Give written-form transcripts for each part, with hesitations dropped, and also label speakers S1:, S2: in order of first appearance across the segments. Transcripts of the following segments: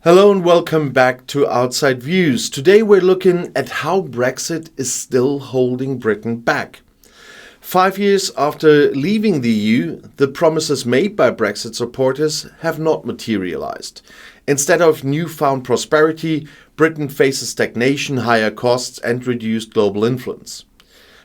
S1: Hello and welcome back to Outside Views. Today we're looking at how Brexit is still holding Britain back. 5 years after leaving the EU, the promises made by Brexit supporters have not materialized. Instead of newfound prosperity, Britain faces stagnation, higher costs and reduced global influence.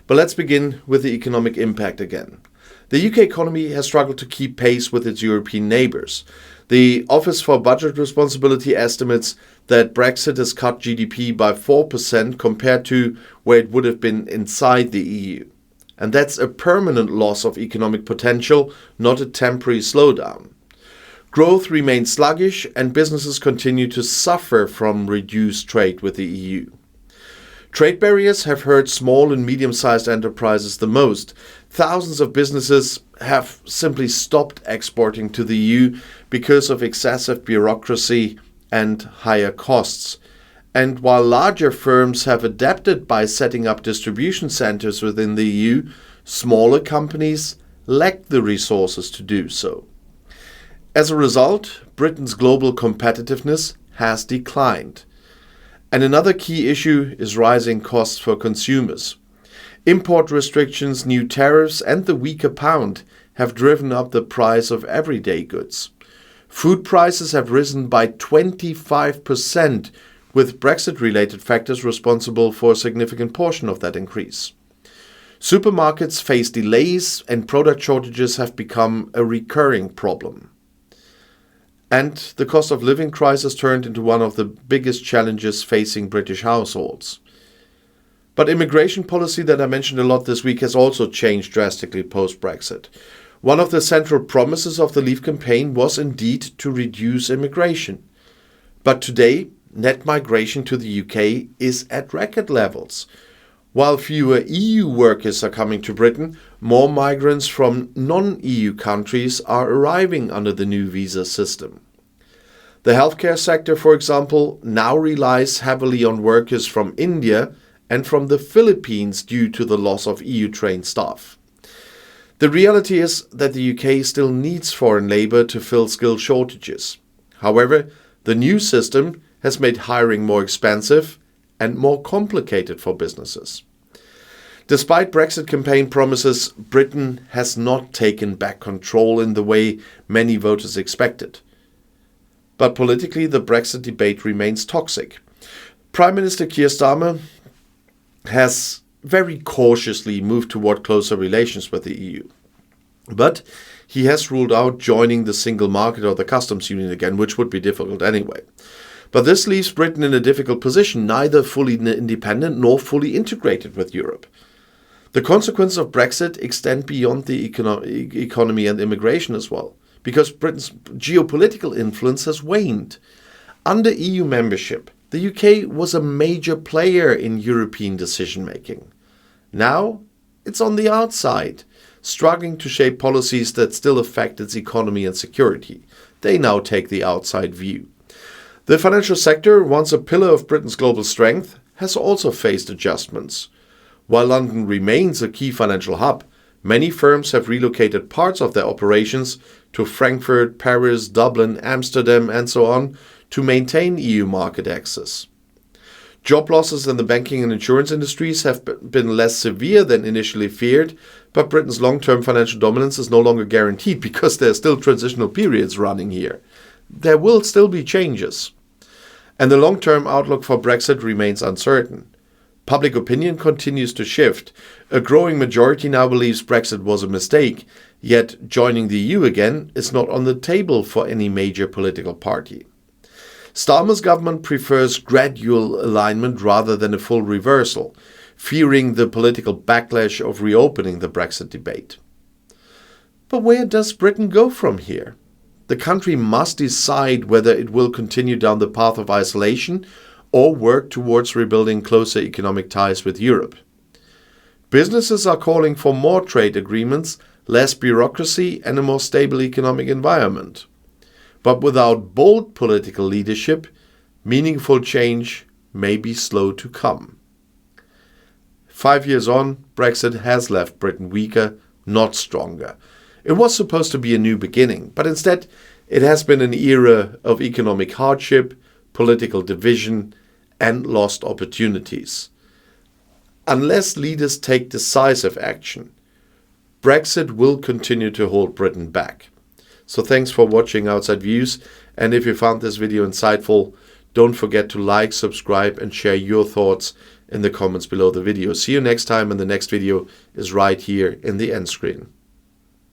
S1: But let's begin with the economic impact again. The UK economy has struggled to keep pace with its European neighbours. The Office for Budget Responsibility estimates that Brexit has cut GDP by 4% compared to where it would have been inside the EU. And that's a permanent loss of economic potential, not a temporary slowdown. Growth remains sluggish and businesses continue to suffer from reduced trade with the EU. Trade barriers have hurt small and medium-sized enterprises the most. Thousands of businesses have simply stopped exporting to the EU because of excessive bureaucracy and higher costs. And while larger firms have adapted by setting up distribution centers within the EU, smaller companies lack the resources to do so. As a result, Britain's global competitiveness has declined. And another key issue is rising costs for consumers. Import restrictions, new tariffs and the weaker pound have driven up the price of everyday goods. Food prices have risen by 25%, with Brexit-related factors responsible for a significant portion of that increase. Supermarkets face delays and product shortages have become a recurring problem. And the cost of living crisis turned into one of the biggest challenges facing British households. But immigration policy that I mentioned a lot this week has also changed drastically post-Brexit. One of the central promises of the Leave campaign was indeed to reduce immigration. But today, net migration to the UK is at record levels. While fewer EU workers are coming to Britain, more migrants from non-EU countries are arriving under the new visa system. The healthcare sector, for example, now relies heavily on workers from India and from the Philippines due to the loss of EU-trained staff. The reality is that the UK still needs foreign labour to fill skill shortages. However, the new system has made hiring more expensive and more complicated for businesses. Despite Brexit campaign promises, Britain has not taken back control in the way many voters expected. But politically, the Brexit debate remains toxic. Prime Minister Keir Starmer has very cautiously moved toward closer relations with the EU. But he has ruled out joining the single market or the customs union again, which would be difficult anyway. But this leaves Britain in a difficult position, neither fully independent nor fully integrated with Europe. The consequences of Brexit extend beyond the economy and immigration as well, because Britain's geopolitical influence has waned. Under EU membership, the UK was a major player in European decision-making. Now, it's on the outside, struggling to shape policies that still affect its economy and security. They now take the outside view. The financial sector, once a pillar of Britain's global strength, has also faced adjustments. While London remains a key financial hub, many firms have relocated parts of their operations to Frankfurt, Paris, Dublin, Amsterdam, and so on to maintain EU market access. Job losses in the banking and insurance industries have been less severe than initially feared, but Britain's long-term financial dominance is no longer guaranteed because there are still transitional periods running here. There will still be changes. And the long-term outlook for Brexit remains uncertain. Public opinion continues to shift. A growing majority now believes Brexit was a mistake, yet joining the EU again is not on the table for any major political party. Starmer's government prefers gradual alignment rather than a full reversal, fearing the political backlash of reopening the Brexit debate. But where does Britain go from here? The country must decide whether it will continue down the path of isolation or work towards rebuilding closer economic ties with Europe. Businesses are calling for more trade agreements, less bureaucracy, and a more stable economic environment. But without bold political leadership, meaningful change may be slow to come. 5 years on, Brexit has left Britain weaker, not stronger. It was supposed to be a new beginning, but instead it has been an era of economic hardship, political division, and lost opportunities. Unless leaders take decisive action, Brexit will continue to hold Britain back. So thanks for watching Outside Views, and if you found this video insightful, don't forget to like, subscribe, and share your thoughts in the comments below the video. See you next time, and the next video is right here in the end screen.